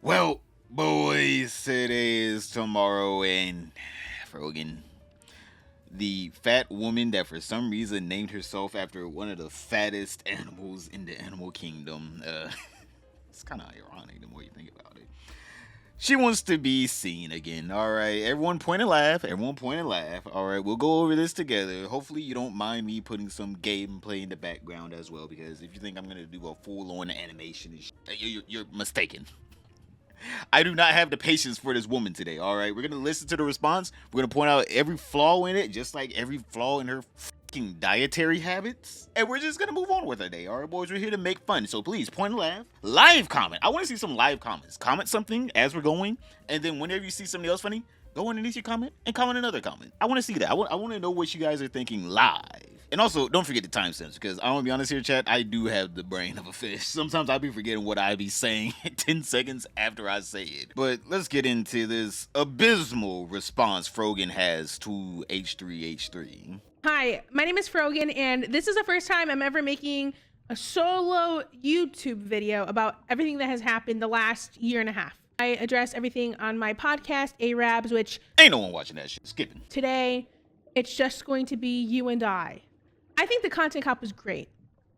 Well, boys, today is tomorrow, and Frogan, the fat woman that for some reason named herself after one of the fattest animals in the animal kingdom. It's kind of ironic the more you think about it. She wants to be seen again. All right, everyone point and laugh. Everyone point and laugh. All right, we'll go over this together. Hopefully, you don't mind me putting some gameplay in the background as well, because if you think I'm gonna do a full-on animation, you're mistaken. I do not have the patience for this woman today, all right? We're going to listen to the response. We're going to point out every flaw in it, just like every flaw in her fucking dietary habits. And we're just going to move on with our day, all right, boys? We're here to make fun. So please, point and laugh. Live comment. I want to see some live comments. Comment something as we're going. And then whenever you see something else funny, go underneath your comment and comment another comment. I want to see that. I want to know what you guys are thinking live. And also, don't forget the timestamps, because I want to be honest here, chat, I do have the brain of a fish. Sometimes I'll be forgetting what I be saying 10 seconds after I say it. But let's get into this abysmal response Frogan has to H3H3. Hi, my name is Frogan, and this is the first time I'm ever making a solo YouTube video about everything that has happened the last year and a half. I address everything on my podcast, idubbz, which... Ain't no one watching that shit. Skipping. Today, it's just going to be you and I think the content cop was great.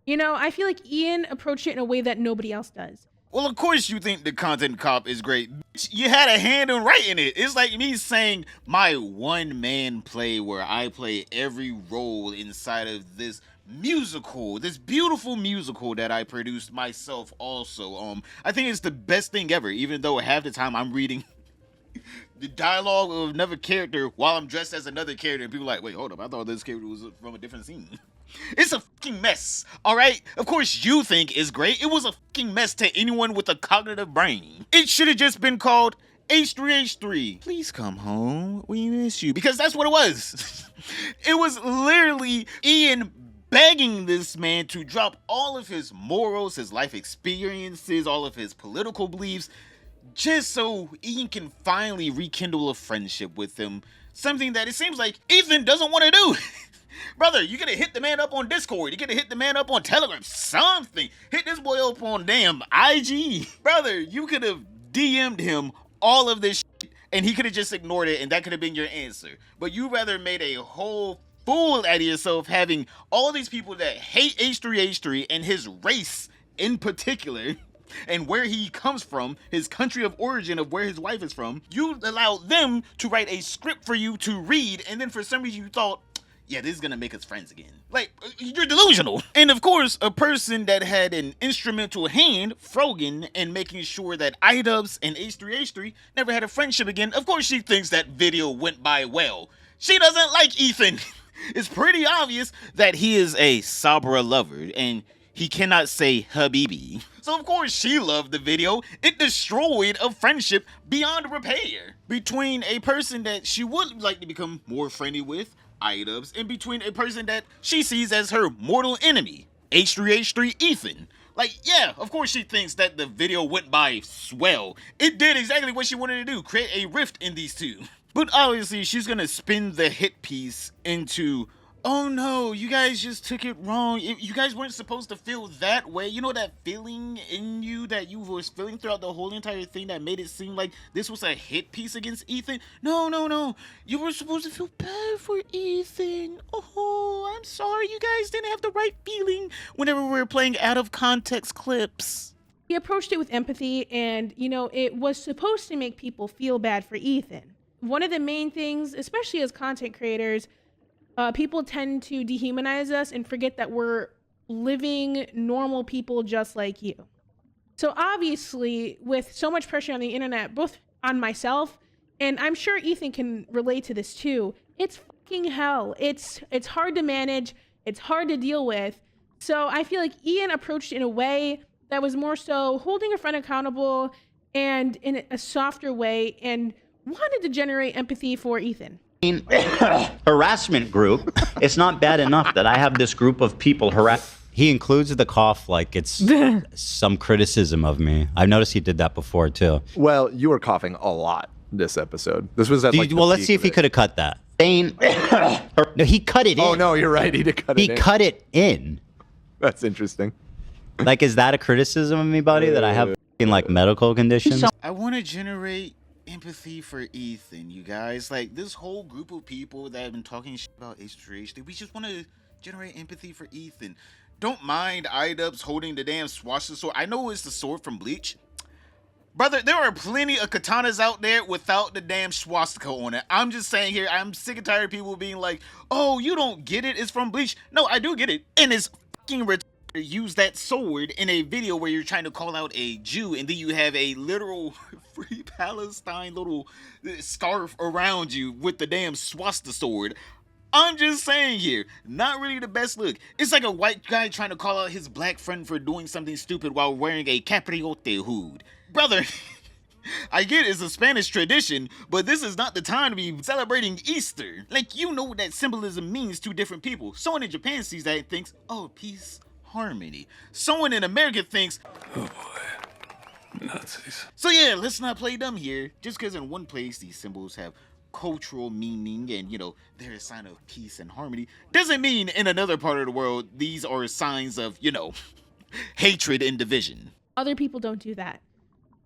You know, I feel like Ian approached it in a way that nobody else does. Well, of course you think the content cop is great. You had a hand in writing it. It's like me saying my one-man play where I play every role inside of this musical, this beautiful musical that I produced myself also. I think it's the best thing ever, even though half the time I'm reading the dialogue of another character while I'm dressed as another character, and people are like, wait, hold up, I thought this character was from a different scene. It's a fucking mess, all right? Of course you think it's great. It was a fucking mess to anyone with a cognitive brain. It should have just been called H3H3. Please come home. We miss you. Because that's what it was. It was literally Ian begging this man to drop all of his morals, his life experiences, all of his political beliefs, just so Ian can finally rekindle a friendship with him. Something that it seems like Ethan doesn't want to do. Brother, you gotta hit the man up on Discord. You gotta hit the man up on Telegram. Something. Hit this boy up on damn IG. Brother, you could have DM'd him all of this shit, and he could have just ignored it, and that could have been your answer. But you rather made a whole fool out of yourself, having all these people that hate H3H3 and his race in particular, and where he comes from, his country of origin of where his wife is from. You allowed them to write a script for you to read, and then for some reason you thought, yeah, this is gonna make us friends again. Like, you're delusional. And of course, a person that had an instrumental hand, Frogan, in making sure that idubbz and H3H3 never had a friendship again, of course she thinks that video went by well. She doesn't like Ethan. It's pretty obvious that he is a Sabra lover, and he cannot say Habibi. So of course she loved the video. It destroyed a friendship beyond repair between a person that she would like to become more friendly with, idubbz, and between a person that she sees as her mortal enemy, H3H3 Ethan. Like, yeah, of course she thinks that the video went by swell. It did exactly what she wanted to do, create a rift in these two. But obviously she's gonna spin the hit piece into, oh no, you guys just took it wrong. You guys weren't supposed to feel that way. You know that feeling in you that you was feeling throughout the whole entire thing that made it seem like this was a hit piece against Ethan? No. You were supposed to feel bad for Ethan. Oh, I'm sorry. You guys didn't have the right feeling whenever we were playing out of context clips. He approached it with empathy, and, you know, it was supposed to make people feel bad for Ethan. One of the main things, especially as content creators, people tend to dehumanize us and forget that we're living normal people just like you. So obviously, with so much pressure on the internet, both on myself, and I'm sure Ethan can relate to this too, it's fucking hell. It's hard to manage. It's hard to deal with. So I feel like Ian approached it in a way that was more so holding a friend accountable and in a softer way, and wanted to generate empathy for Ethan. Harassment group. It's not bad enough that I have this group of people harass. He includes the cough like it's some criticism of me. I've noticed he did that before too. Well, you were coughing a lot this episode. This was at like well, let's see if he could have cut that. No, he cut it in. Oh no, you're right. He did cut it in. He cut it in. That's interesting. Like, is that a criticism of me, buddy? That I have like medical conditions. I want to generate empathy for Ethan, you guys. Like, this whole group of people that have been talking shit about H3HD, we just want to generate empathy for Ethan. Don't mind idubbz holding the damn swastika sword. I know it's the sword from Bleach. Brother, there are plenty of katanas out there without the damn swastika on it. I'm just saying here, I'm sick and tired of people being like, oh, you don't get it, it's from Bleach. No, I do get it. And it's fucking retarded to use that sword in a video where you're trying to call out a Jew, and then you have a literal Free Palestine little scarf around you with the damn swastika sword. I'm just saying here, not really the best look. It's like a white guy trying to call out his black friend for doing something stupid while wearing a capriote hood. Brother, I get it's a Spanish tradition, but this is not the time to be celebrating Easter. Like, you know what that symbolism means to different people. Someone in Japan sees that and thinks, oh, peace, harmony. Someone in America thinks, oh boy, Nazis. So yeah, let's not play dumb here. Just because in one place these symbols have cultural meaning and, you know, they're a sign of peace and harmony, doesn't mean in another part of the world these are signs of, you know, hatred and division. Other people don't do that.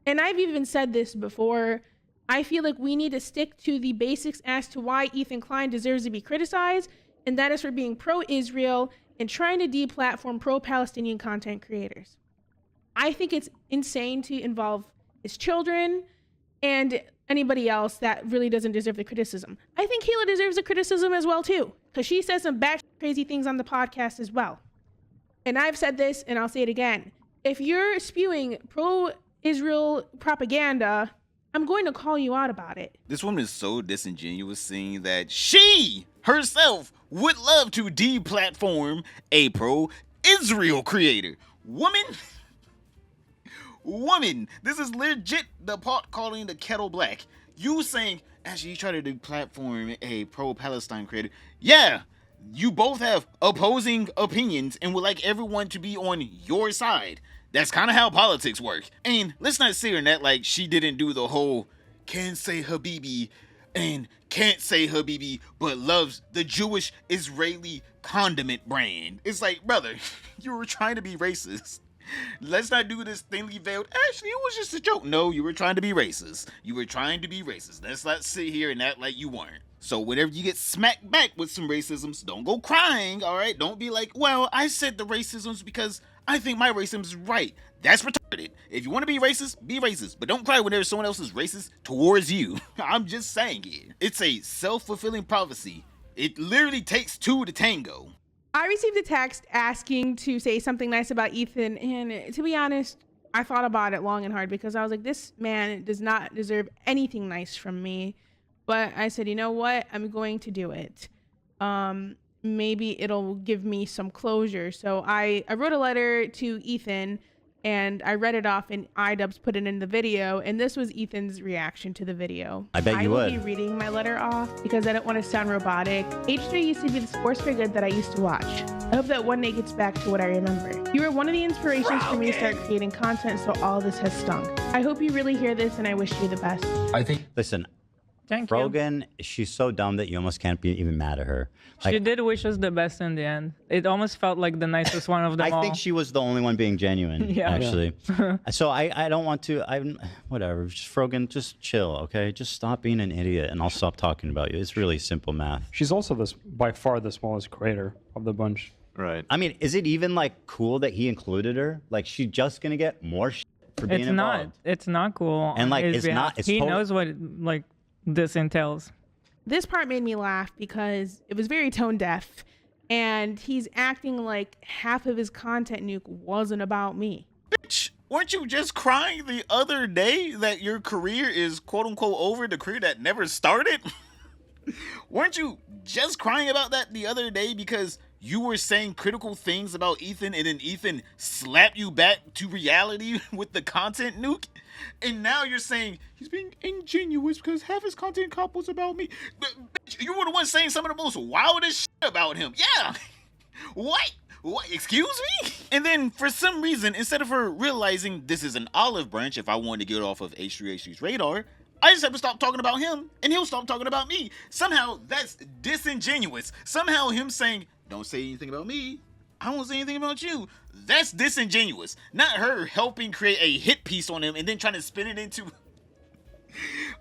And I've even said this before. I feel like we need to stick to the basics as to why Ethan Klein deserves to be criticized, and that is for being pro-Israel and trying to deplatform pro-Palestinian content creators. I think it's insane to involve his children and anybody else that really doesn't deserve the criticism. I think Kayla deserves the criticism as well too, because she says some batshit crazy things on the podcast as well. And I've said this, and I'll say it again. If you're spewing pro-Israel propaganda, I'm going to call you out about it. This woman is so disingenuous, saying that she herself would love to deplatform a pro-Israel creator. Woman, this is legit the pot calling the kettle black. You saying, actually, you try to deplatform a pro-Palestine creator. Yeah, you both have opposing opinions and would like everyone to be on your side. That's kind of how politics work. And let's not say her that like she didn't do the whole can say Habibi and can't say Habibi, but loves the Jewish Israeli condiment brand. It's like, brother, you were trying to be racist. Let's not do this thinly veiled. Actually, it was just a joke. No, you were trying to be racist. Let's not sit here and act like you weren't. So whenever you get smacked back with some racisms, don't go crying, all right? Don't be like, well, I said the racisms because I think my racism is right. That's retarded. If you want to be racist, but don't cry whenever someone else is racist towards you. I'm just saying it. It's a self-fulfilling prophecy. It literally takes two to tango. I received a text asking to say something nice about Ethan, and to be honest, I thought about it long and hard because I was like, this man does not deserve anything nice from me. But I said, you know what? I'm going to do it. Maybe it'll give me some closure. So I wrote a letter to Ethan, and I read it off, and idubbz put it in the video, and this was Ethan's reaction to the video. I bet you would. I will be reading my letter off because I don't want to sound robotic. H3 used to be the sports for good that I used to watch. I hope that one day gets back to what I remember. You were one of the inspirations for me to start creating content, so all this has stunk. I hope you really hear this, and I wish you the best. Listen, Thank you. Frogan, she's so dumb that you almost can't be even mad at her. Like, She did wish us the best in the end. It almost felt like the nicest one of them all. I think she was the only one being genuine, Yeah. actually. So I don't want to, whatever, just Frogan, just chill, okay? Just stop being an idiot and I'll stop talking about you. It's really simple math. She's also by far the smallest creator of the bunch. Right. I mean, is it even like cool that he included her? Like, she's just gonna get more shit for being involved. It's not cool. And on like, his it's behalf. not, it's He totally- knows what like this entails. This part made me laugh because it was very tone deaf, and he's acting like half of his content nuke wasn't about me. Bitch, weren't you just crying the other day that your career is quote unquote over, the career that never started? Weren't you just crying about that the other day because you were saying critical things about Ethan and then Ethan slapped you back to reality with the content nuke? And now you're saying he's being ingenuous because half his content cop was about me. Bitch, you were the one saying some of the most wildest shit about him. Yeah. What? Excuse me? And then for some reason, instead of her realizing this is an olive branch, if I wanted to get off of H3H3's radar, I just have to stop talking about him and he'll stop talking about me. Somehow that's disingenuous. Somehow him saying, don't say anything about me, I won't say anything about you. That's disingenuous. Not her helping create a hit piece on him and then trying to spin it into,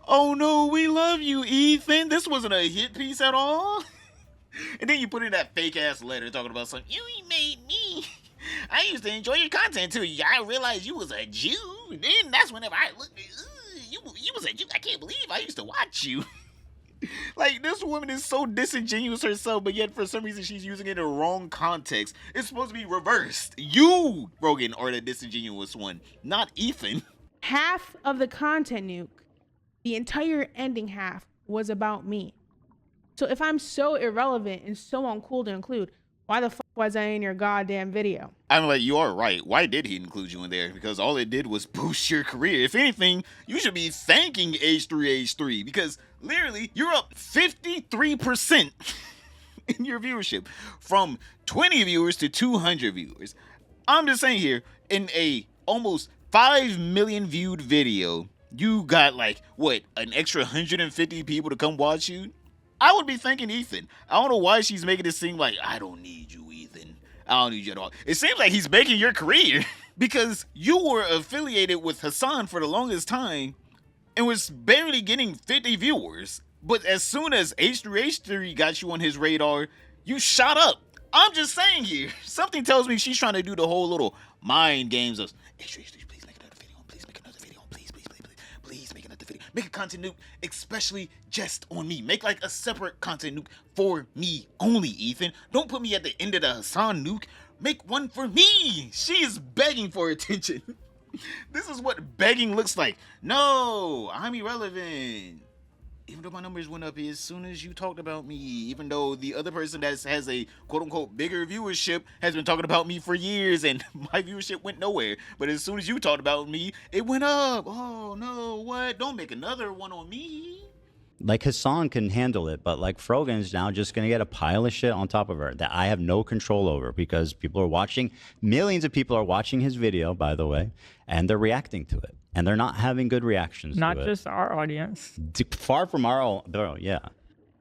oh no, we love you, Ethan. This wasn't a hit piece at all. And then you put in that fake ass letter talking about something. You made me. I used to enjoy your content too. I realized you was a Jew. Then that's whenever I looked at you was a Jew. I can't believe I used to watch you. Like, this woman is so disingenuous herself, but yet for some reason she's using it in the wrong context. It's supposed to be reversed. You, Frogan, are the disingenuous one, not Ethan. Half of the content nuke, the entire ending half, was about me. So if I'm so irrelevant and so uncool to include, why the fuck was I in your goddamn video? I'm like, you are right. Why did he include you in there? Because all it did was boost your career. If anything, you should be thanking H3H3 because literally you're up 53% in your viewership from 20 viewers to 200 viewers. I'm just saying here, in a almost 5 million viewed video, you got like, what, an extra 150 people to come watch you? I would be thanking Ethan. I don't know why she's making it seem like, I don't need you, Ethan. I don't need you at all. It seems like he's making your career because you were affiliated with Hasan for the longest time and was barely getting 50 viewers. But as soon as H3H3 got you on his radar, you shot up. I'm just saying here. Something tells me she's trying to do the whole little mind games of H3H3. Make a content nuke, especially just on me. Make like a separate content nuke for me only, Ethan. Don't put me at the end of the Hasan nuke. Make one for me. She is begging for attention. This is what begging looks like. No, I'm irrelevant. Even though my numbers went up as soon as you talked about me, even though the other person that has a quote-unquote bigger viewership has been talking about me for years and my viewership went nowhere. But as soon as you talked about me, it went up. Oh, no, what? Don't make another one on me. Like, Hasan can handle it, but like Frogan's now just going to get a pile of shit on top of her that I have no control over because people are watching. Millions of people are watching his video, by the way, and they're reacting to it. And they're not having good reactions Not to it. just our audience. Far from our own, bro, yeah.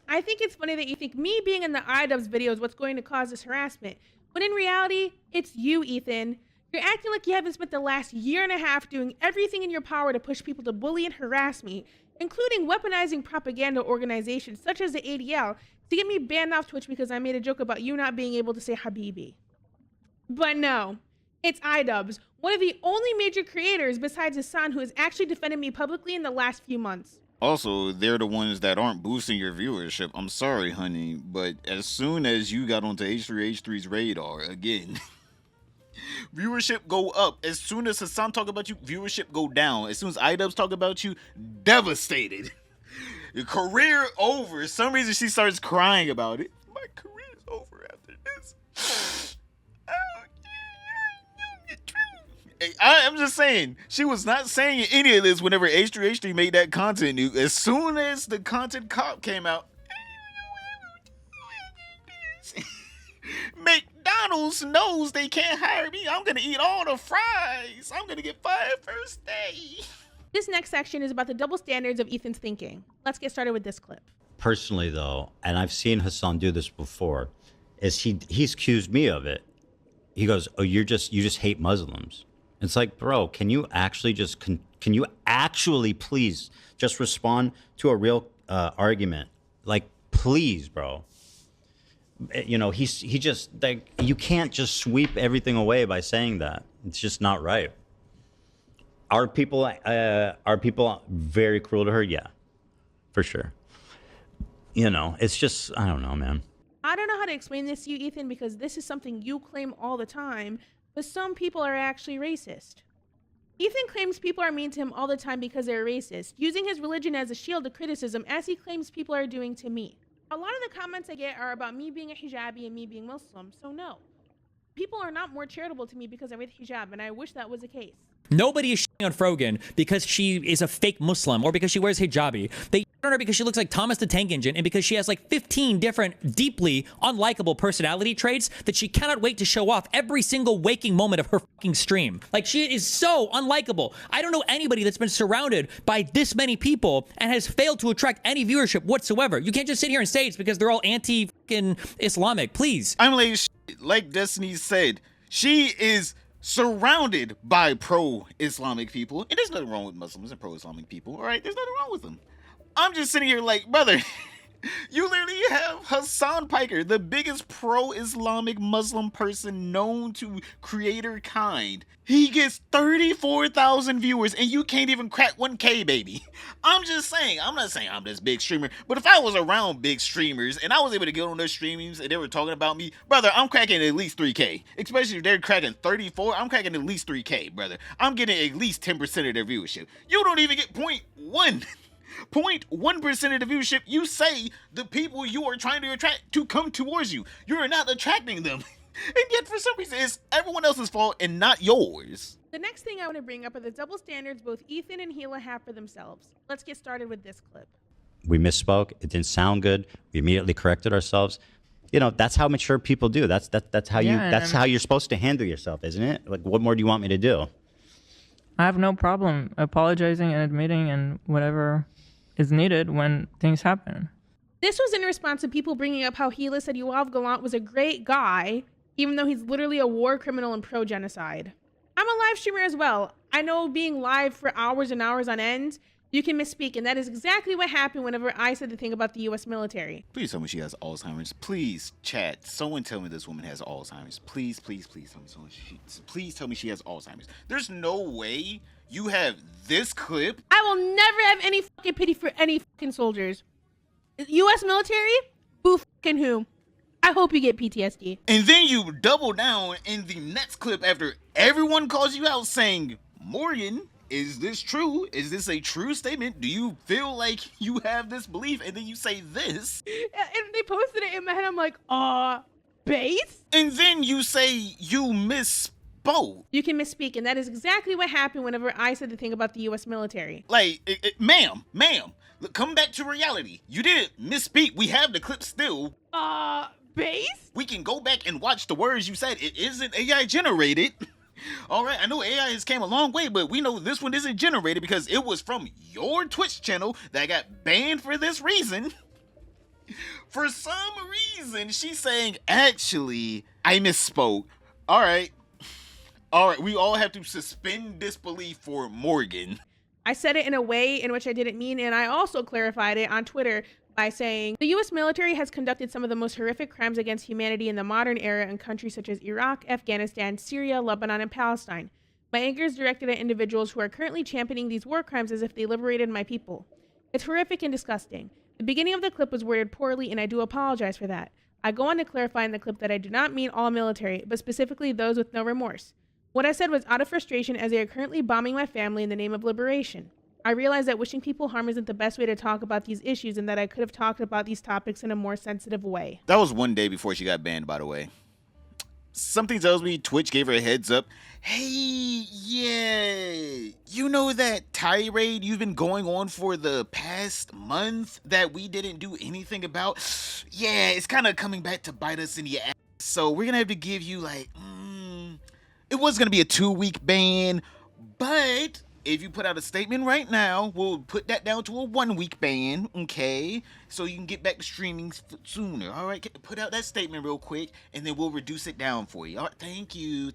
I think it's funny that you think me being in the idubbz video is what's going to cause this harassment. When in reality, it's you, Ethan. You're acting like you haven't spent the last year and a half doing everything in your power to push people to bully and harass me, including weaponizing propaganda organizations such as the ADL to get me banned off Twitch because I made a joke about you not being able to say Habibi. But no, it's idubbz, one of the only major creators besides Hasan who has actually defended me publicly in the last few months. Also, they're the ones that aren't boosting your viewership. I'm sorry, honey, but as soon as you got onto H3H3's radar, again, viewership go up. As soon as Hasan talk about you, viewership go down. As soon as idubbz talk about you, devastated. Your career over. For some reason she starts crying about it. My career's over after this. I'm just saying, she was not saying any of this whenever H3H3 made that content nuke. As soon as the content cop came out, McDonald's knows they can't hire me. I'm going to eat all the fries. I'm going to get fired first day. This next section is about the double standards of Ethan's thinking. Let's get started with this clip. Personally, though, and I've seen Hasan do this before, is he's accused me of it. He goes, "Oh, you just hate Muslims." It's like, bro, can you actually please just respond to a real argument? Like, please, bro. You know, he just, like, you can't just sweep everything away by saying that. It's just not right. Are people very cruel to her? Yeah, for sure. You know, it's just, I don't know, man. I don't know how to explain this to you, Ethan, because this is something you claim all the time, but some people are actually racist. Ethan claims people are mean to him all the time because they're racist, using his religion as a shield to criticism, as he claims people are doing to me. A lot of the comments I get are about me being a hijabi and me being Muslim, so no. People are not more charitable to me because I wear the hijab, and I wish that was the case. Nobody is shitting on Frogan because she is a fake Muslim or because she wears hijabi. They shit on her because she looks like Thomas the Tank Engine and because she has like 15 different deeply unlikable personality traits that she cannot wait to show off every single waking moment of her fucking stream. Like, she is so unlikable. I don't know anybody that's been surrounded by this many people and has failed to attract any viewership whatsoever. You can't just sit here and say it's because they're all anti-fucking Islamic. Please. I'm like, like Destiny said, she is surrounded by pro-Islamic people. And there's nothing wrong with Muslims and pro-Islamic people, all right? There's nothing wrong with them. I'm just sitting here like, brother, you literally have Hasan Piker, the biggest pro-Islamic Muslim person known to creator kind. He gets 34,000 viewers and you can't even crack 1K, baby. I'm just saying, I'm not saying I'm this big streamer, but if I was around big streamers and I was able to get on their streamings and they were talking about me, brother, I'm cracking at least 3K. Especially if they're cracking 34, I'm cracking at least 3K, brother. I'm getting at least 10% of their viewership. You don't even get 0.1%. 0.1% of the viewership. You say the people you are trying to attract to come towards you. You're not attracting them. And yet for some reason it's everyone else's fault and not yours. The next thing I want to bring up are the double standards both Ethan and Gila have for themselves. Let's get started with this clip. We misspoke. It didn't sound good. We immediately corrected ourselves. You know, that's how mature people do. That's how how you're supposed to handle yourself, isn't it? Like, what more do you want me to do? I have no problem apologizing and admitting and whatever is needed when things happen. This was in response to people bringing up how Gila said Yoav Gallant was a great guy, even though he's literally a war criminal and pro-genocide. I'm a live streamer as well. I know being live for hours and hours on end, you can misspeak, and that is exactly what happened whenever I said the thing about the U.S. military. Please tell me she has Alzheimer's. Please, chat. Someone tell me this woman has Alzheimer's. Please, please, please tell me please tell me she has Alzheimer's. There's no way you have this clip. I will never have any fucking pity for any fucking soldiers. U.S. military? Who fucking who? I hope you get PTSD. And then you double down in the next clip after everyone calls you out saying, Morgan, is this true? Is this a true statement? Do you feel like you have this belief? And then you say this. And they posted it in my head. I'm like, base? And then you say you misspoke. You can misspeak, and that is exactly what happened whenever I said the thing about the U.S. military. Like, ma'am, look, come back to reality. You didn't misspeak. We have the clip still. Base? We can go back and watch the words you said. It isn't AI generated. All right, I know AI has came a long way, but we know this one isn't generated because it was from your Twitch channel that got banned for this reason. For some reason, she's saying, actually, I misspoke. All right, we all have to suspend disbelief for Morgan. I said it in a way in which I didn't mean, and I also clarified it on Twitter by saying, the U.S. military has conducted some of the most horrific crimes against humanity in the modern era in countries such as Iraq, Afghanistan, Syria, Lebanon, and Palestine. My anger is directed at individuals who are currently championing these war crimes as if they liberated my people. It's horrific and disgusting. The beginning of the clip was worded poorly, and I do apologize for that. I go on to clarify in the clip that I do not mean all military, but specifically those with no remorse. What I said was out of frustration as they are currently bombing my family in the name of liberation. I realize that wishing people harm isn't the best way to talk about these issues and that I could have talked about these topics in a more sensitive way. That was one day before she got banned, by the way. Something tells me Twitch gave her a heads up. Hey, yeah, you know that tirade you've been going on for the past month that we didn't do anything about? Yeah, it's kind of coming back to bite us in the ass. So we're going to have to give you like, it was going to be a 2-week ban, but if you put out a statement right now, we'll put that down to a 1-week ban, okay? So you can get back to streaming sooner, all right? Put out that statement real quick, and then we'll reduce it down for you. All right, thank you.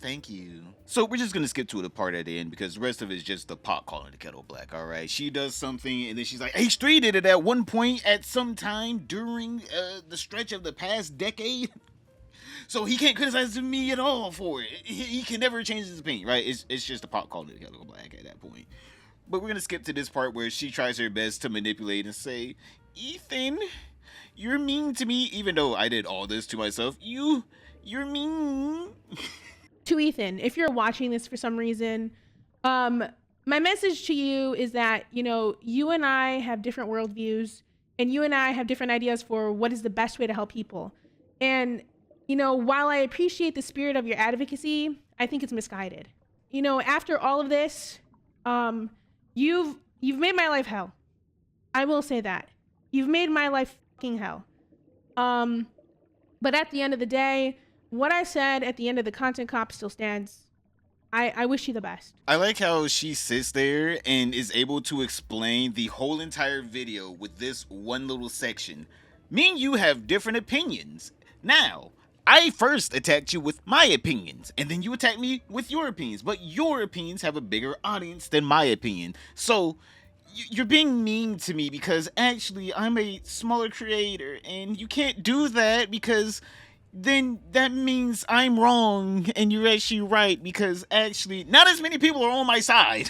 So we're just going to skip to the part at the end because the rest of it is just the pot calling the kettle black, all right? She does something, and then she's like, H3 did it at one point at some time during the stretch of the past decade. So he can't criticize me at all for it. He can never change his opinion, right? It's just a pot calling the kettle black at that point. But we're going to skip to this part where she tries her best to manipulate and say, Ethan, you're mean to me, even though I did all this to myself. You're mean. To Ethan, if you're watching this for some reason, my message to you is that, you and I have different worldviews, and you and I have different ideas for what is the best way to help people. And while I appreciate the spirit of your advocacy, I think it's misguided. After all of this, you've made my life hell. I will say that. You've made my life fucking hell. But at the end of the day, what I said at the end of the content cop still stands. I wish you the best. I like how she sits there and is able to explain the whole entire video with this one little section. Me and you have different opinions. Now, I first attacked you with my opinions, and then you attacked me with your opinions. But your opinions have a bigger audience than my opinion. So you're being mean to me because actually I'm a smaller creator, and you can't do that because then that means I'm wrong and you're actually right because actually not as many people are on my side.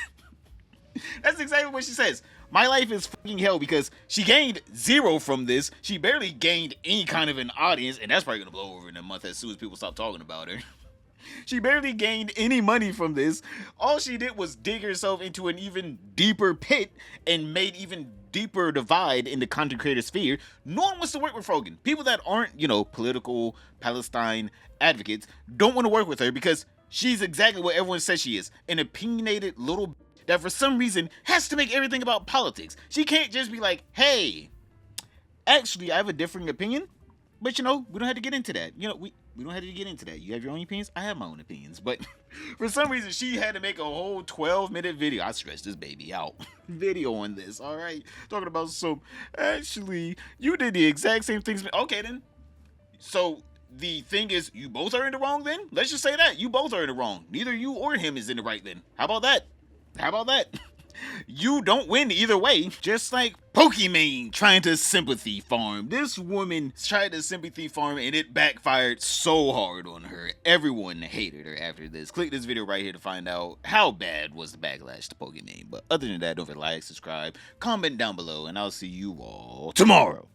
That's exactly what she says. My life is fucking hell because she gained 0 from this. She barely gained any kind of an audience, and that's probably gonna blow over in a month as soon as people stop talking about her. She barely gained any money from this. All she did was dig herself into an even deeper pit and made even deeper divide in the content creator sphere. No one wants to work with Frogan. People that aren't, political Palestine advocates don't want to work with her because she's exactly what everyone says she is. An opinionated little that for some reason has to make everything about politics. She can't just be like, hey, actually, I have a differing opinion, but we don't have to get into that. We don't have to get into that. You have your own opinions, I have my own opinions. But for some reason, she had to make a whole 12-minute video. I stretched this baby out. Video on this, all right? Talking about actually, you did the exact same things. Okay, then. So the thing is, you both are in the wrong then? Let's just say that. You both are in the wrong. Neither you or him is in the right then. How about that? You don't win either way. Just like Pokimane trying to sympathy farm. This woman tried to sympathy farm and it backfired so hard on her. Everyone hated her after this. Click this video right here to find out how bad was the backlash to Pokimane. But other than that, don't forget to like, subscribe, comment down below, and I'll see you all tomorrow.